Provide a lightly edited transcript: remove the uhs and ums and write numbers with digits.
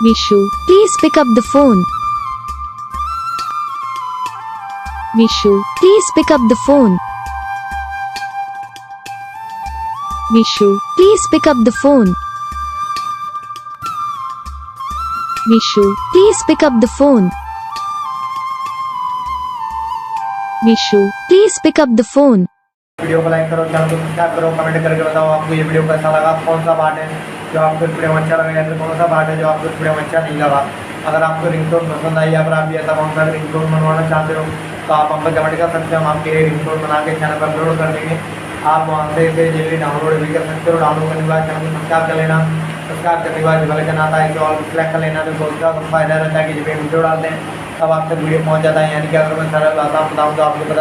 Vishu, Please pick up the phone. Vishu, Please pick up the phone. Vishu, Please pick up the phone. Vishu, Please pick up the phone. Vishu, Please pick up the phone. Video को like करो, channel को subscribe करो, comment करके बताओ आपको ये video कैसा लगा, कौन सा पार्ट है जो आपको इस वीडियो में अच्छा लगा या फिर कौन सा पार्ट है जो आपको इस वीडियो में अच्छा नहीं लगा। अगर आपको रिंगटोन पसंद आई या फिर आप भी ऐसा कौन सा रिंगटोन बनवाना चाहते हो तो आप हमको कमेंट कर सकते हो, हम आपके रिंगटोन बना के चैनल पर अपलोड कर देंगे। आप वहाँ से इसे जल्दी डाउनलोड भी कर सकते हो। डाउनलोड करने के बाद चैनल को सब्सक्राइब कर लेना, सब्सक्राइब करने के बाद जो बेल आइकन आता है इसे ऑल सेलेक्ट कर लेना, तो बहुत ज़्यादा फायदा रहता है कि जब वीडियो डालते हैं तब आप तक वीडियो पहुँच जाता है। यानी कि अगर मैं सरल भाषा में बताऊँ तो आपको पता